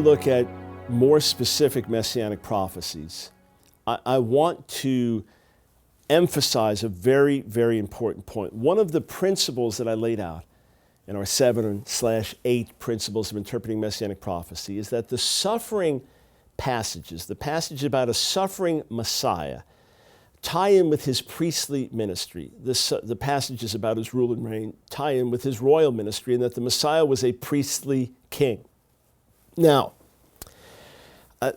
look at more specific Messianic prophecies, I want to emphasize a very, very important point. One of the principles that I laid out in our 7/8 principles of interpreting Messianic prophecy is that the suffering passages, the passage about a suffering Messiah, tie in with his priestly ministry. The passages about his rule and reign tie in with his royal ministry, and that the Messiah was a priestly king. Now,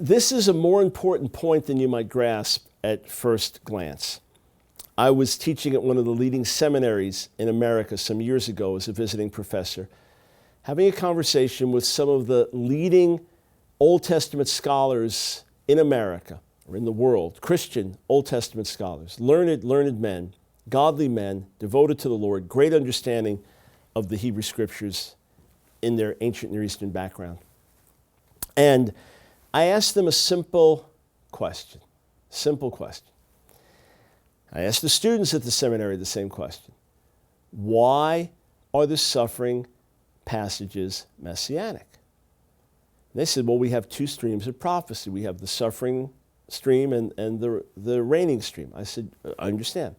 this is a more important point than you might grasp at first glance. I was teaching at one of the leading seminaries in America some years ago as a visiting professor, having a conversation with some of the leading Old Testament scholars in America, or in the world, Christian Old Testament scholars, learned men, godly men, devoted to the Lord, great understanding of the Hebrew Scriptures in their ancient Near Eastern background. And I asked them a simple question. I asked the students at the seminary the same question. Why are the suffering passages messianic? And they said, well, we have two streams of prophecy. We have the suffering stream and the reigning stream. I said, I understand.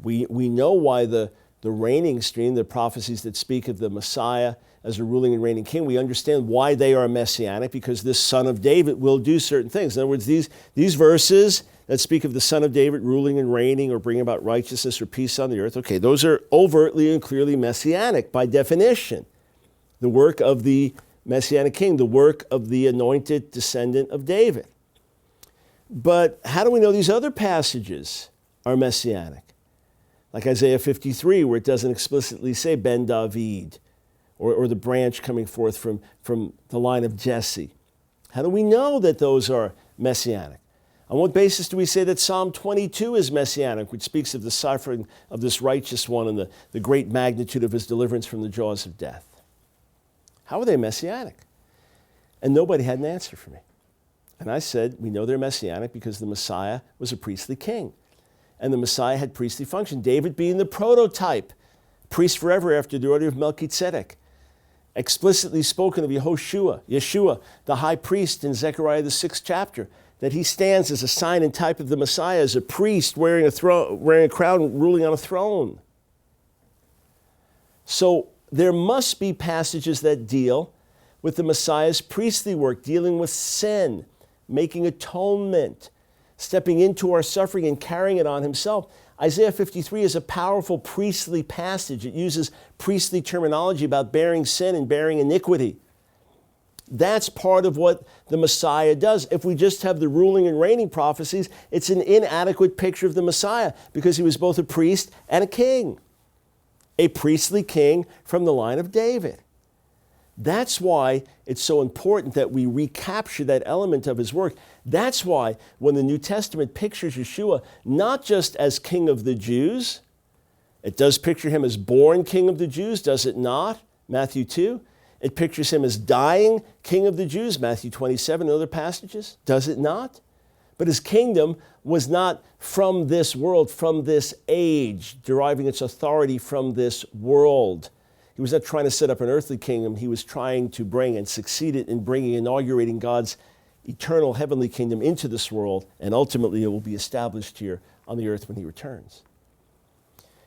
We know why the reigning stream, the prophecies that speak of the Messiah as a ruling and reigning king, we understand why they are messianic, because this son of David will do certain things. In other words, these verses that speak of the son of David ruling and reigning or bringing about righteousness or peace on the earth, okay, those are overtly and clearly messianic by definition. The work of the Messianic king, the work of the anointed descendant of David. But how do we know these other passages are messianic? Like Isaiah 53, where it doesn't explicitly say Ben David, or the branch coming forth from the line of Jesse. How do we know that those are messianic? On what basis do we say that Psalm 22 is messianic, which speaks of the suffering of this righteous one and the great magnitude of his deliverance from the jaws of death? How are they messianic? And nobody had an answer for me. And I said, we know they're messianic because the Messiah was a priestly king. And the Messiah had priestly function. David being the prototype, priest forever after the order of Melchizedek. Explicitly spoken of Yeshua, the high priest in Zachariah the 6th chapter, that he stands as a sign and type of the Messiah, as a priest wearing a crown, ruling on a throne. So there must be passages that deal with the Messiah's priestly work, dealing with sin, making atonement, stepping into our suffering and carrying it on himself. Isaiah 53 is a powerful priestly passage. It uses priestly terminology about bearing sin and bearing iniquity. That's part of what the Messiah does. If we just have the ruling and reigning prophecies, it's an inadequate picture of the Messiah, because he was both a priest and a king. A priestly king from the line of David. That's why it's so important that we recapture that element of his work. That's why when the New Testament pictures Yeshua not just as King of the Jews, it does picture him as born King of the Jews, does it not? Matthew 2. It pictures him as dying King of the Jews, Matthew 27 and other passages, does it not? But his kingdom was not from this world, from this age, deriving its authority from this world. He was not trying to set up an earthly kingdom. He was trying to bring and succeeded in inaugurating God's eternal heavenly kingdom into this world, and ultimately it will be established here on the earth when he returns.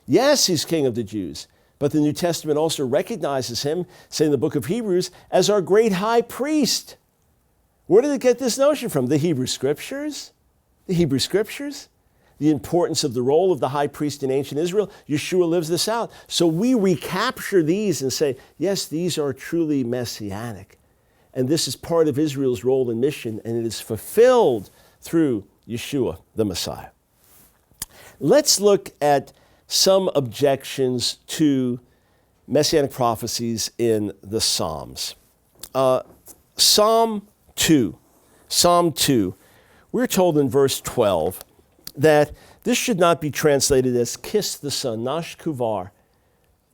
Yes, he's King of the Jews, but the New Testament also recognizes him, say in the book of Hebrews, as our great high priest. Where did it get this notion from? The Hebrew Scriptures? The Hebrew Scriptures? The importance of the role of the high priest in ancient Israel. Yeshua lives this out. So we recapture these and say, yes, these are truly messianic. And this is part of Israel's role and mission, and it is fulfilled through Yeshua, the Messiah. Let's look at some objections to messianic prophecies in the Psalms. Psalm 2. We're told in verse 12 that this should not be translated as kiss the Son. Nash kuvar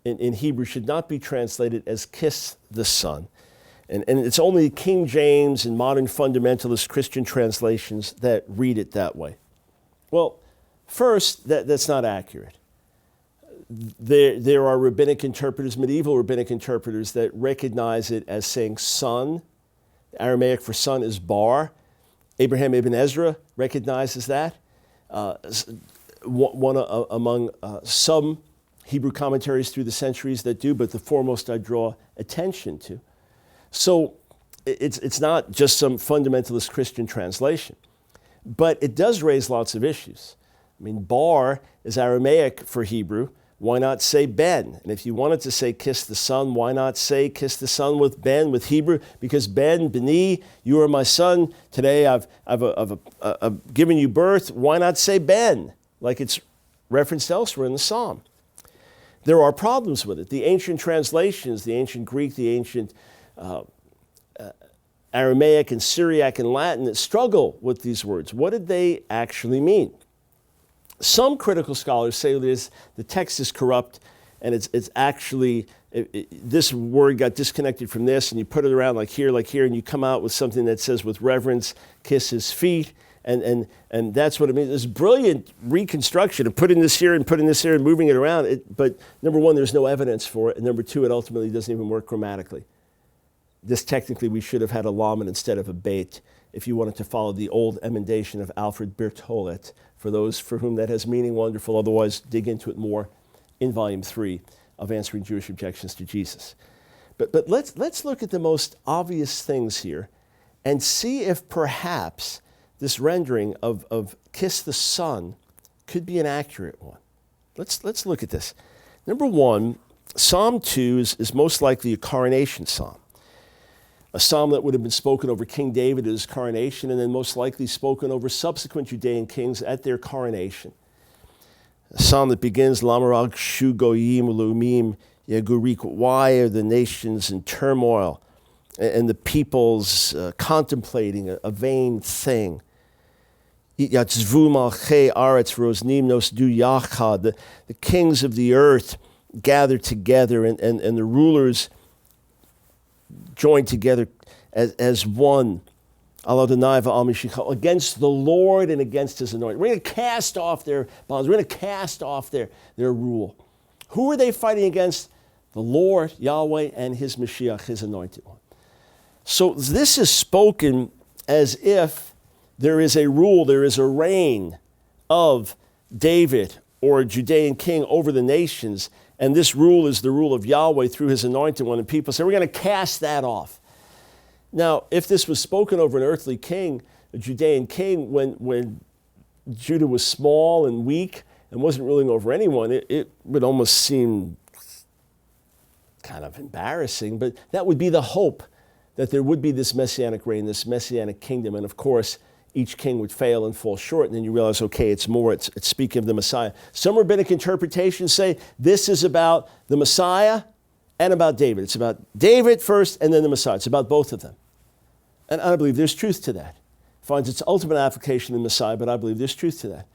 in Hebrew should not be translated as kiss the Son. And it's only King James and modern fundamentalist Christian translations that read it that way. Well, first, that's not accurate. There are rabbinic interpreters, medieval rabbinic interpreters, that recognize it as saying son, Aramaic for son is bar. Abraham ibn Ezra recognizes that. One among some Hebrew commentaries through the centuries that do, but the foremost I draw attention to. So it's not just some fundamentalist Christian translation, but it does raise lots of issues. I mean, bar is Aramaic for Hebrew. Why not say ben? And if you wanted to say kiss the son, why not say kiss the son with ben, with Hebrew? Because ben, beni, you are my son. Today I've given you birth. Why not say ben, like it's referenced elsewhere in the psalm? There are problems with it. The ancient translations, the ancient Greek, the ancient Aramaic and Syriac and Latin struggle with these words. What did they actually mean? Some critical scholars say the text is corrupt and it's actually, this word got disconnected from this and you put it around like here, and you come out with something that says with reverence, kiss his feet. And that's what it means. This brilliant reconstruction of putting this here and putting this here and moving it around. But number one, there's no evidence for it. And number two, it ultimately doesn't even work grammatically. This technically, we should have had a lamen instead of a beit if you wanted to follow the old emendation of Alfred Berthollet. For those for whom that has meaning, wonderful. Otherwise, dig into it more in Volume 3 of Answering Jewish Objections to Jesus. But let's look at the most obvious things here and see if perhaps this rendering of kiss the son could be an accurate one. Let's look at this. Number one, Psalm 2 is most likely a coronation psalm. A psalm that would have been spoken over King David at his coronation and then most likely spoken over subsequent Judean kings at their coronation. A psalm that begins, Lamarag shu goyim lumim yagurik. Why are the nations in turmoil and the peoples contemplating a vain thing? Yatzvu malchei aretz roznim nos du yachad. The kings of the earth gather together and the rulers joined together as one against the Lord and against his anointed. We're going to cast off their bonds. We're going to cast off their rule. Who are they fighting against? The Lord, Yahweh, and his Mashiach, his anointed one. So this is spoken as if there is a rule, there is a reign of David or a Judean king over the nations, and this rule is the rule of Yahweh through his anointed one. And people say, we're going to cast that off. Now, if this was spoken over an earthly king, a Judean king, when Judah was small and weak and wasn't ruling over anyone, it would almost seem kind of embarrassing, but that would be the hope that there would be this Messianic reign, this Messianic kingdom. And of course, each king would fail and fall short, and then you realize, okay, it's speaking of the Messiah. Some rabbinic interpretations say this is about the Messiah and about David. It's about David first and then the Messiah. It's about both of them. And I believe there's truth to that. It finds its ultimate application in the Messiah, but I believe there's truth to that.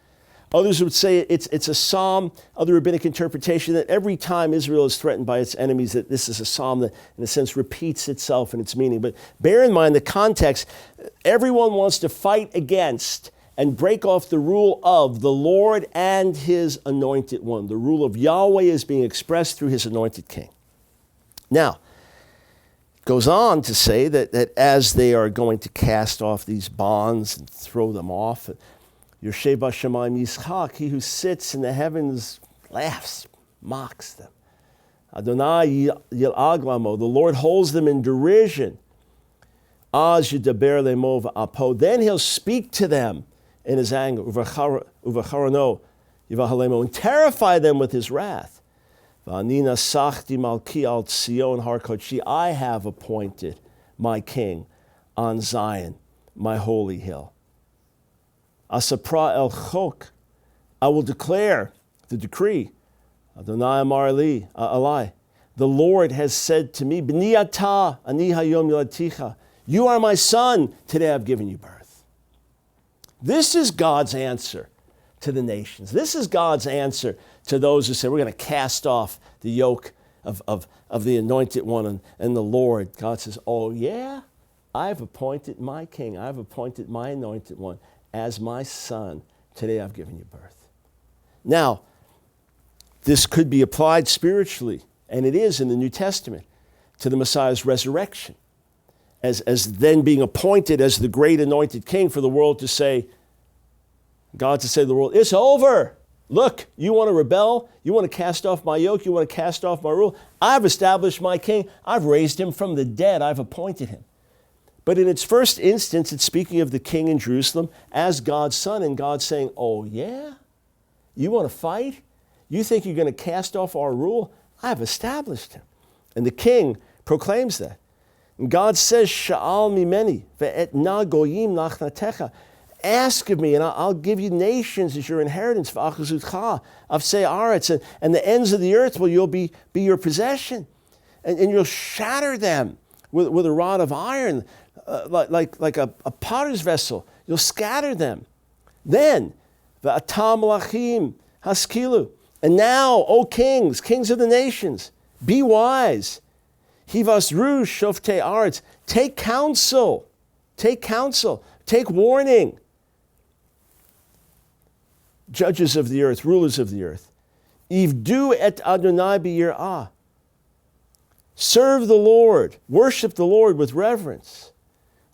Others would say it's a psalm, other rabbinic interpretation, that every time Israel is threatened by its enemies, that this is a psalm that, in a sense, repeats itself in its meaning. But bear in mind the context. Everyone wants to fight against and break off the rule of the Lord and his anointed one. The rule of Yahweh is being expressed through his anointed king. Now, it goes on to say that as they are going to cast off these bonds and throw them off, Yoshev Hashemayim Yischak, he who sits in the heavens, laughs, mocks them. Adonai Yil'ag Lamo, the Lord holds them in derision. Az Yedaber Lemo V'apo, then he'll speak to them in his anger, Uvacharono Yivahalemo, and terrify them with his wrath. V'anina Sachti Malki Al Tzion Har Kodshi, I have appointed my king on Zion, my holy hill. Asapra el chok, I will declare the decree. Adonai amar li, alai. The Lord has said to me, B'ni ata, ani hayom yoladticha. You are my son, today I've given you birth. This is God's answer to the nations. This is God's answer to those who say, we're going to cast off the yoke of the anointed one and the Lord. God says, oh yeah, I've appointed my king. I've appointed my anointed one as my son. Today I've given you birth. Now, this could be applied spiritually, and it is in the New Testament, to the Messiah's resurrection as then being appointed as the great anointed king for the world to say, God to say to the world, it's over. Look, you want to rebel? You want to cast off my yoke? You want to cast off my rule? I've established my king. I've raised him from the dead. I've appointed him. But in its first instance, it's speaking of the king in Jerusalem as God's son, and God saying, oh yeah? You want to fight? You think you're going to cast off our rule? I've established him. And the king proclaims that. And God says, Sha'al mimeni, ve'etna goyim nachnatecha. Ask of me, and I'll give you nations as your inheritance. V'achazutcha, avsei aretz, and the ends of the earth you'll be your possession. And you'll shatter them with a rod of iron, like a potter's vessel. You'll scatter them. Then, v'atam lachim haskilu. And now, O kings, kings of the nations, be wise. Hivasru shoftei aretz. Take counsel. Take counsel. Take warning. Judges of the earth, rulers of the earth. Ivdu et Adonai b'yir'ah. Serve the Lord. Worship the Lord with reverence.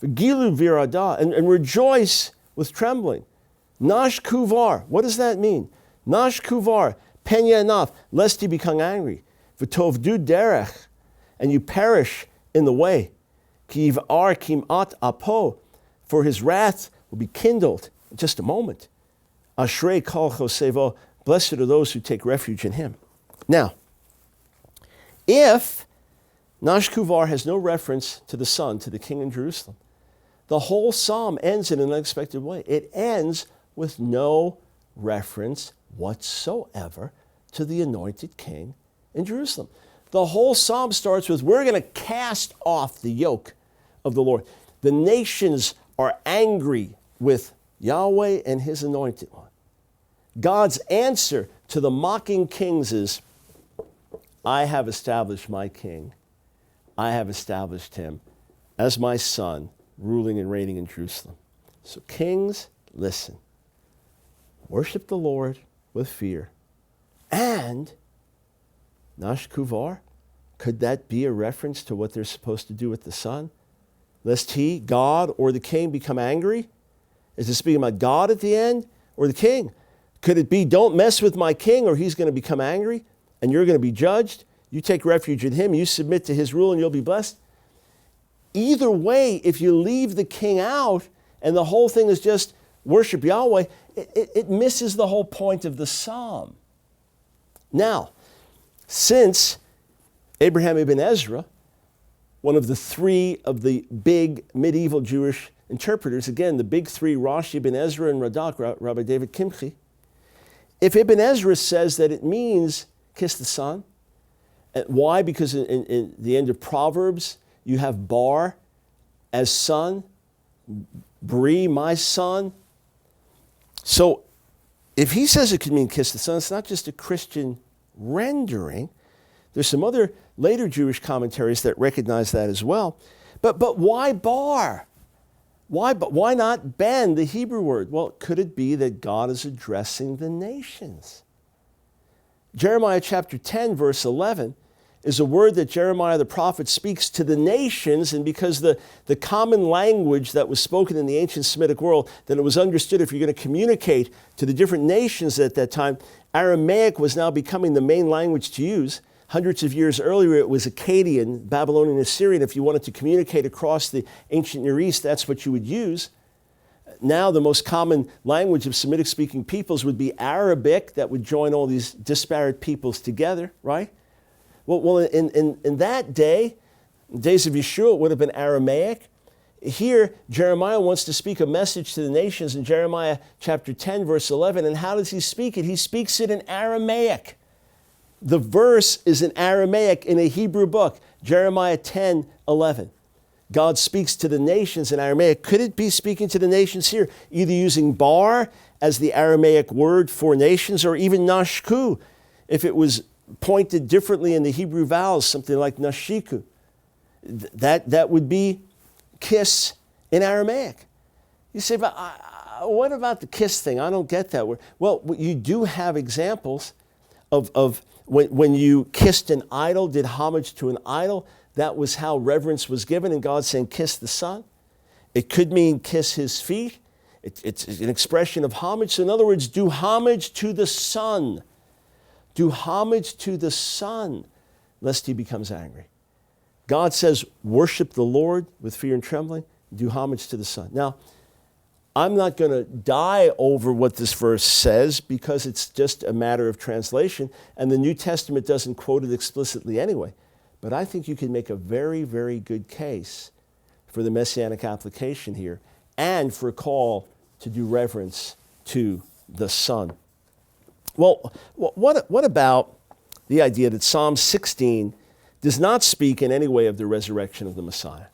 V'gilu v'iradah. And rejoice with trembling. Nash kuvar. What does that mean? Nash kuvar. Penya enough, lest you become angry. V'tovdu derech. And you perish in the way. Ki yiv'ar kim'at apo. For his wrath will be kindled in just a moment. Ashrei kol chosevo, blessed are those who take refuge in him. Now, if Nash Kuvar has no reference to the Son, to the King in Jerusalem, the whole psalm ends in an unexpected way. It ends with no reference whatsoever to the anointed King in Jerusalem. The whole psalm starts with, we're going to cast off the yoke of the Lord. The nations are angry with Yahweh and his anointed one. God's answer to the mocking kings is, I have established my king. I have established him as my son, ruling and reigning in Jerusalem. So kings, listen. Worship the Lord with fear. And, Nash Kuvar, could that be a reference to what they're supposed to do with the son? Lest he, God, or the king become angry? Is it speaking about God at the end or the king? Could it be, don't mess with my king or he's going to become angry and you're going to be judged? You take refuge in him, you submit to his rule and you'll be blessed. Either way, if you leave the king out and the whole thing is just worship Yahweh, it misses the whole point of the psalm. Now, since Abraham ibn Ezra, one of the three of the big medieval Jewish interpreters, again, the big three, Rashi, Ibn Ezra, and Radak, Rabbi David Kimchi, if Ibn Ezra says that it means kiss the son, and why? Because in the end of Proverbs, you have Bar as son, Bri, my son. So if he says it could mean kiss the son, it's not just a Christian rendering. There's some other later Jewish commentaries that recognize that as well. But why Bar? Why not Ben, the Hebrew word? Well, could it be that God is addressing the nations? Jeremiah chapter 10, verse 11, is a word that Jeremiah the prophet speaks to the nations, and because the common language that was spoken in the ancient Semitic world, that it was understood if you're going to communicate to the different nations at that time, Aramaic was now becoming the main language to use. Hundreds of years earlier, it was Akkadian, Babylonian, Assyrian. If you wanted to communicate across the ancient Near East, that's what you would use. Now, the most common language of Semitic-speaking peoples would be Arabic, that would join all these disparate peoples together, right? Well, in that day, days of Yeshua, it would have been Aramaic. Here, Jeremiah wants to speak a message to the nations in Jeremiah chapter 10, verse 11. And how does he speak it? He speaks it in Aramaic. The verse is in Aramaic in a Hebrew book, Jeremiah 10, 11. God speaks to the nations in Aramaic. Could it be speaking to the nations here, either using bar as the Aramaic word for nations, or even nashku, if it was pointed differently in the Hebrew vowels, something like nashiku? That would be kiss in Aramaic. You say, but what about the kiss thing? I don't get that word. Well, you do have examples of when you kissed an idol, did homage to an idol, that was how reverence was given, and God saying, kiss the Son. It could mean kiss his feet. It's an expression of homage. So in other words, do homage to the Son. Do homage to the Son, lest he becomes angry. God says, worship the Lord with fear and trembling. Do homage to the Son. Now, I'm not going to die over what this verse says because it's just a matter of translation, and the New Testament doesn't quote it explicitly anyway. But I think you can make a very, very good case for the Messianic application here and for a call to do reverence to the Son. Well, what about the idea that Psalm 16 does not speak in any way of the resurrection of the Messiah?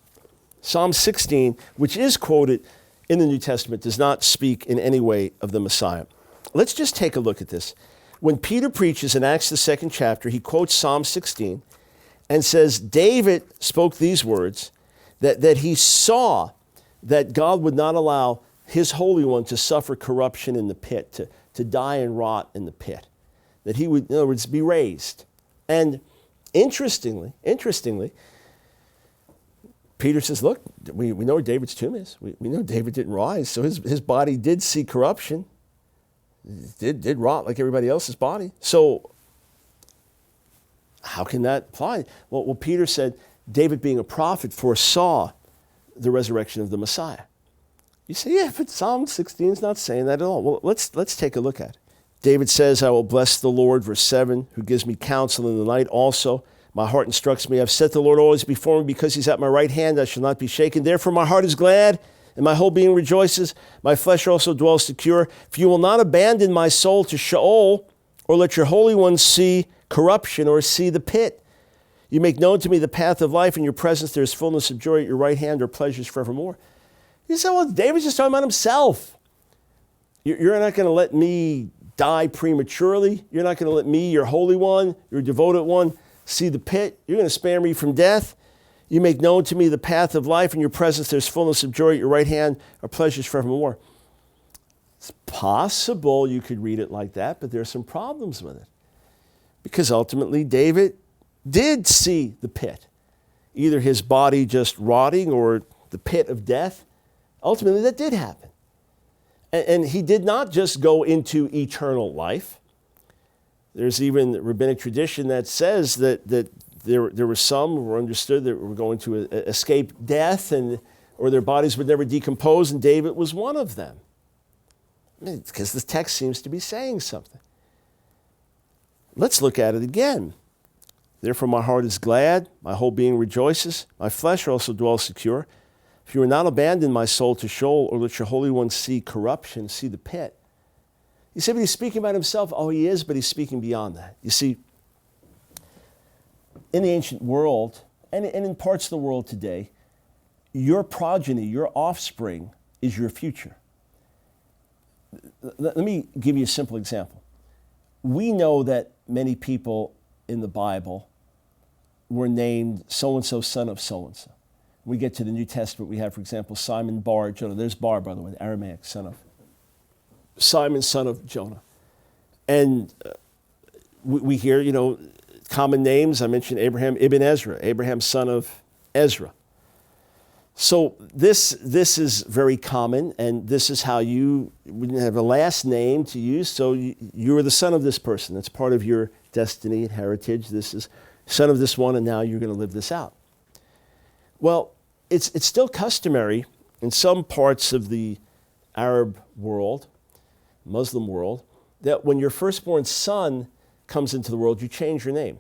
Psalm 16, which is quoted in the New Testament, does not speak in any way of the Messiah. Let's just take a look at this. When Peter preaches in Acts the 2nd chapter, he quotes Psalm 16 and says, David spoke these words, that he saw that God would not allow his Holy One to suffer corruption in the pit, to die and rot in the pit, that he would, in other words, be raised. And interestingly, Peter says, look, we know where David's tomb is. We know David didn't rise, so his body did see corruption. It did rot like everybody else's body. So how can that apply? Well, Peter said, David being a prophet foresaw the resurrection of the Messiah. You say, yeah, but Psalm 16 is not saying that at all. Well, let's take a look at it. David says, I will bless the Lord, verse 7, who gives me counsel in the night also. My heart instructs me. I've set the Lord always before me because he's at my right hand. I shall not be shaken. Therefore my heart is glad and my whole being rejoices. My flesh also dwells secure. For you will not abandon my soul to Sheol or let your Holy One see corruption or see the pit. You make known to me the path of life. In your presence there is fullness of joy. At your right hand are pleasures forevermore. You say, well, David's just talking about himself. You're not going to let me die prematurely. You're not going to let me, your Holy One, your devoted one, see the pit. You're going to spare me from death. You make known to me the path of life. In your presence there's fullness of joy. At your right hand are pleasures forevermore. It's possible you could read it like that, but there's some problems with it. Because ultimately David did see the pit. Either his body just rotting or the pit of death. Ultimately that did happen. And he did not just go into eternal life. There's even rabbinic tradition that says that there were some who were understood that were going to escape death or their bodies would never decompose, and David was one of them. Because the text seems to be saying something. Let's look at it again. Therefore my heart is glad, my whole being rejoices, my flesh also dwells secure. If you will not abandon my soul to Sheol or let your Holy One see corruption, see the pit. You say, but he's speaking about himself. Oh, he is, but he's speaking beyond that. You see, in the ancient world, and in parts of the world today, your progeny, your offspring, is your future. Let me give you a simple example. We know that many people in the Bible were named so-and-so, son of so-and-so. We get to the New Testament, we have, for example, Simon Bar Jonah. There's Bar, by the way, Aramaic, son of Simon, son of Jonah. And we hear, common names. I mentioned Abraham ibn Ezra, Abraham, son of Ezra. So this is very common, and this is how you wouldn't have a last name to use. So you are the son of this person. That's part of your destiny and heritage. This is son of this one, and now you're going to live this out. Well, it's still customary in some parts of the Arab world, Muslim world, that when your firstborn son comes into the world, you change your name.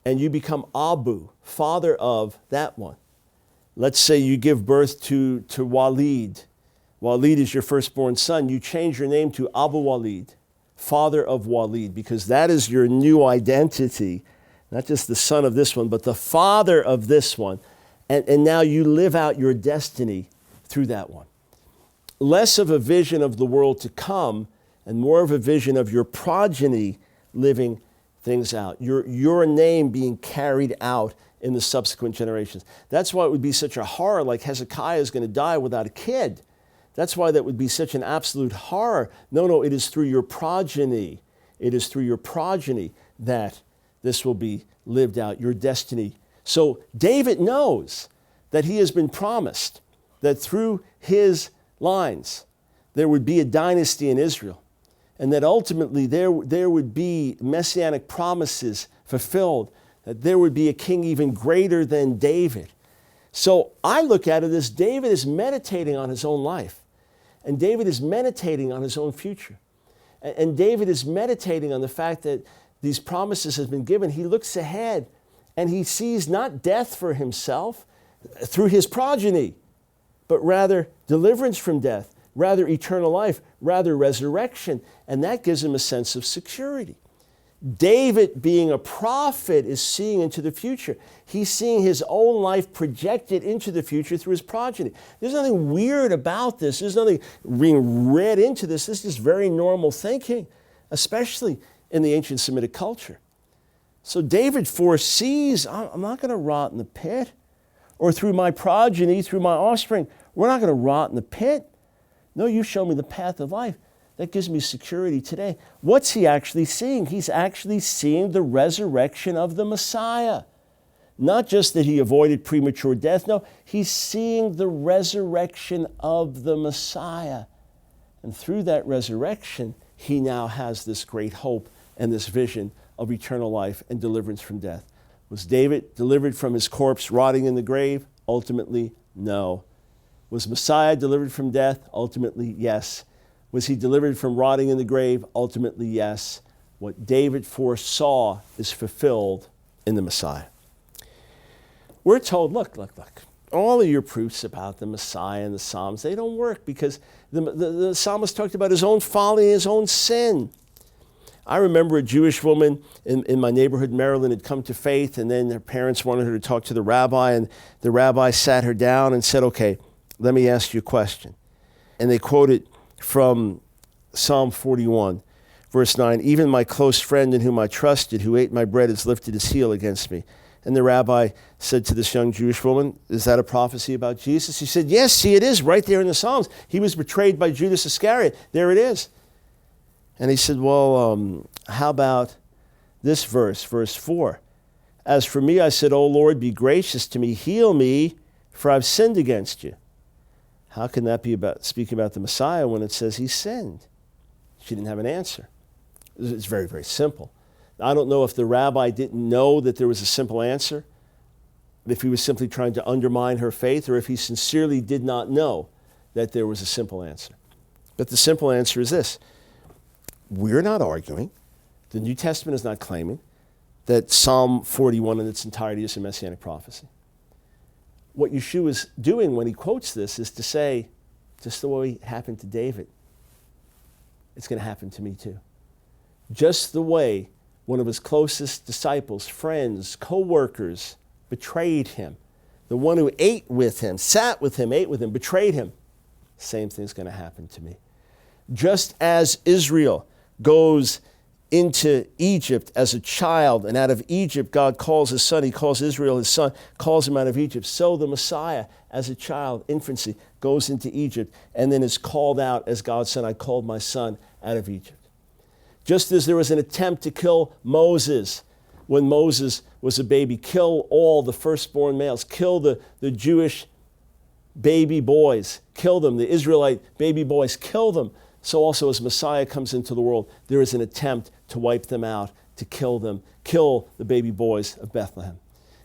And you become Abu, father of that one. Let's say you give birth to Walid. Walid is your firstborn son. You change your name to Abu Walid, father of Walid, because that is your new identity. Not just the son of this one, but the father of this one. And now you live out your destiny through that one. Less of a vision of the world to come and more of a vision of your progeny living things out. Your name being carried out in the subsequent generations. That's why it would be such a horror, like Hezekiah is going to die without a kid. That's why that would be such an absolute horror. No, it is through your progeny. It is through your progeny that this will be lived out, your destiny So David knows that he has been promised that through his lines there would be a dynasty in Israel, and that ultimately there would be messianic promises fulfilled, that there would be a king even greater than David. So I look at it as David is meditating on his own life, and David is meditating on his own future. And David is meditating on the fact that these promises have been given. He looks ahead and he sees not death for himself through his progeny, but rather deliverance from death, rather eternal life, rather resurrection. And that gives him a sense of security. David, being a prophet, is seeing into the future. He's seeing his own life projected into the future through his progeny. There's nothing weird about this. There's nothing being read into this. This is very normal thinking, especially in the ancient Semitic culture. So David foresees, I'm not going to rot in the pit, or through my progeny, through my offspring, we're not going to rot in the pit. No, you show me the path of life. That gives me security today. What's he actually seeing? He's actually seeing the resurrection of the Messiah. Not just that he avoided premature death. No, he's seeing the resurrection of the Messiah. And through that resurrection, he now has this great hope and this vision of eternal life and deliverance from death. Was David delivered from his corpse rotting in the grave? Ultimately, no. Was Messiah delivered from death? Ultimately, yes. Was he delivered from rotting in the grave? Ultimately, yes. What David foresaw is fulfilled in the Messiah. We're told, look, all of your proofs about the Messiah and the Psalms, they don't work because the psalmist talked about his own folly and his own sin. I remember a Jewish woman in my neighborhood in Maryland had come to faith, and then her parents wanted her to talk to the rabbi, and the rabbi sat her down and said, okay, let me ask you a question. And they quoted from Psalm 41, verse 9, even my close friend in whom I trusted, who ate my bread, has lifted his heel against me. And the rabbi said to this young Jewish woman, is that a prophecy about Jesus? He said, yes, see, it is right there in the Psalms. He was betrayed by Judas Iscariot. There it is. And he said, well, how about this verse, verse 4? As for me, I said, O Lord, be gracious to me, heal me, for I've sinned against you. How can that be about speaking about the Messiah when it says he sinned? She didn't have an answer. It's very, very simple. I don't know if the rabbi didn't know that there was a simple answer, if he was simply trying to undermine her faith, or if he sincerely did not know that there was a simple answer. But the simple answer is this. We're not arguing, the New Testament is not claiming that Psalm 41 in its entirety is a messianic prophecy. What Yeshua is doing when he quotes this is to say, just the way it happened to David, it's going to happen to me too. Just the way one of his closest disciples, friends, co-workers betrayed him, the one who ate with him, sat with him, ate with him, betrayed him, same thing's going to happen to me. Just as Israel goes into Egypt as a child, and out of Egypt God calls his son, he calls Israel his son, calls him out of Egypt. So the Messiah, as a child, infancy, goes into Egypt and then is called out as God's son. I called my son out of Egypt. Just as there was an attempt to kill Moses when Moses was a baby, kill all the firstborn males, kill the Jewish baby boys, kill them, the Israelite baby boys, kill them. So also as Messiah comes into the world, there is an attempt to wipe them out, to kill them, kill the baby boys of Bethlehem.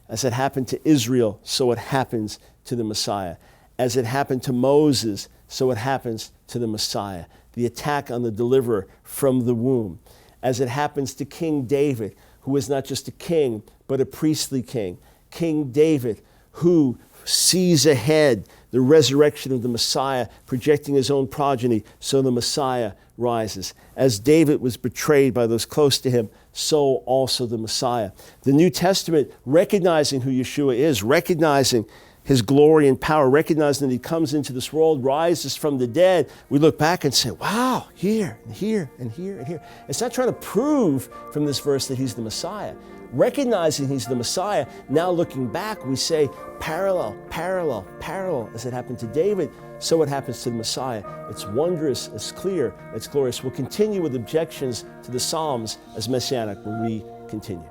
As it happened to Israel, so it happens to the Messiah. As it happened to Moses, so it happens to the Messiah. The attack on the deliverer from the womb. As it happens to King David, who is not just a king, but a priestly king. King David, who sees ahead the resurrection of the Messiah, projecting his own progeny, so the Messiah rises. As David was betrayed by those close to him, so also the Messiah. The New Testament, recognizing who Yeshua is, recognizing his glory and power, recognizing that he comes into this world, rises from the dead, we look back and say, wow, here, and here, and here, and here. It's not trying to prove from this verse that he's the Messiah. Recognizing he's the Messiah, now looking back, we say, parallel, parallel, parallel. As it happened to David, so it happens to the Messiah. It's wondrous, it's clear, it's glorious. We'll continue with objections to the Psalms as Messianic when we continue.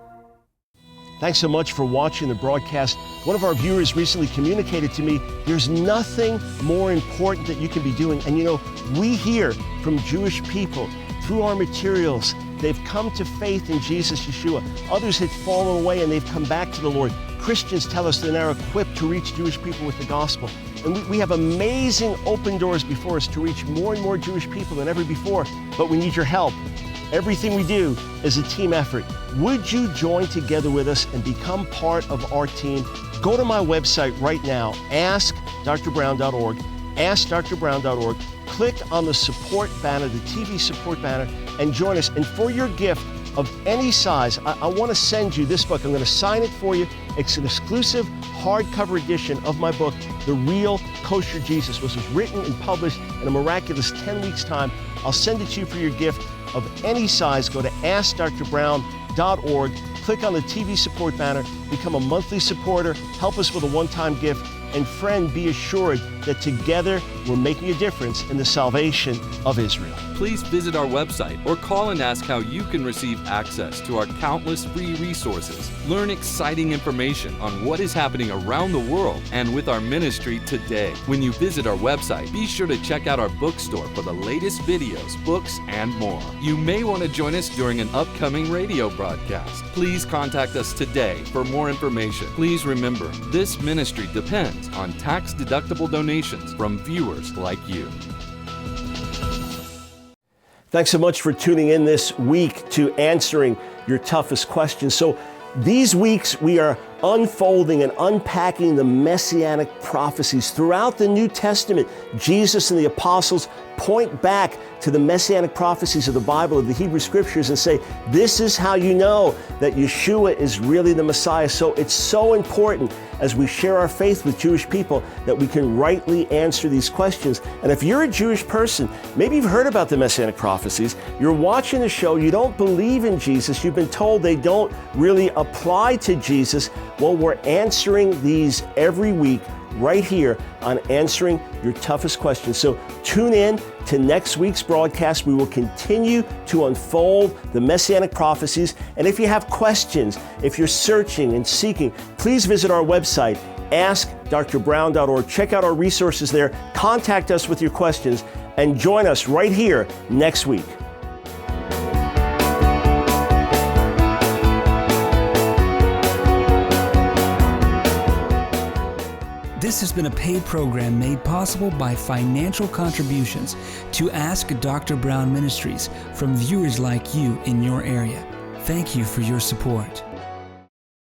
Thanks so much for watching the broadcast. One of our viewers recently communicated to me, there's nothing more important that you can be doing. And you know, we hear from Jewish people through our materials, they've come to faith in Jesus Yeshua. Others had fallen away and they've come back to the Lord. Christians tell us they're now equipped to reach Jewish people with the gospel. And we have amazing open doors before us to reach more and more Jewish people than ever before, but we need your help. Everything we do is a team effort. Would you join together with us and become part of our team? Go to my website right now, askdrbrown.org, askdrbrown.org. Click on the support banner, the TV support banner, and join us. And for your gift of any size, I want to send you this book. I'm going to sign it for you. It's an exclusive hardcover edition of my book, The Real Kosher Jesus, which was written and published in a miraculous 10 weeks' time. I'll send it to you for your gift of any size. Go to askdrbrown.org, click on the TV support banner, become a monthly supporter, help us with a one-time gift, and friend, be assured that together we're making a difference in the salvation of Israel. Please visit our website or call and ask how you can receive access to our countless free resources. Learn exciting information on what is happening around the world and with our ministry today. When you visit our website, be sure to check out our bookstore for the latest videos, books, and more. You may want to join us during an upcoming radio broadcast. Please contact us today for more information. Please remember, this ministry depends on tax-deductible donations from viewers like you. Thanks so much for tuning in this week to answering your toughest questions. So these weeks we are unfolding and unpacking the Messianic prophecies. Throughout the New Testament, Jesus and the apostles point back to the Messianic prophecies of the Bible, of the Hebrew Scriptures, and say, this is how you know that Yeshua is really the Messiah. So it's so important as we share our faith with Jewish people that we can rightly answer these questions. And if you're a Jewish person, maybe you've heard about the Messianic prophecies, you're watching the show, you don't believe in Jesus, you've been told they don't really apply to Jesus. Well, we're answering these every week right here on Answering Your Toughest Questions. So tune in to next week's broadcast. We will continue to unfold the Messianic prophecies. And if you have questions, if you're searching and seeking, please visit our website, askdrbrown.org. Check out our resources there. Contact us with your questions and join us right here next week. This has been a paid program made possible by financial contributions to Ask Dr. Brown Ministries from viewers like you in your area. Thank you for your support.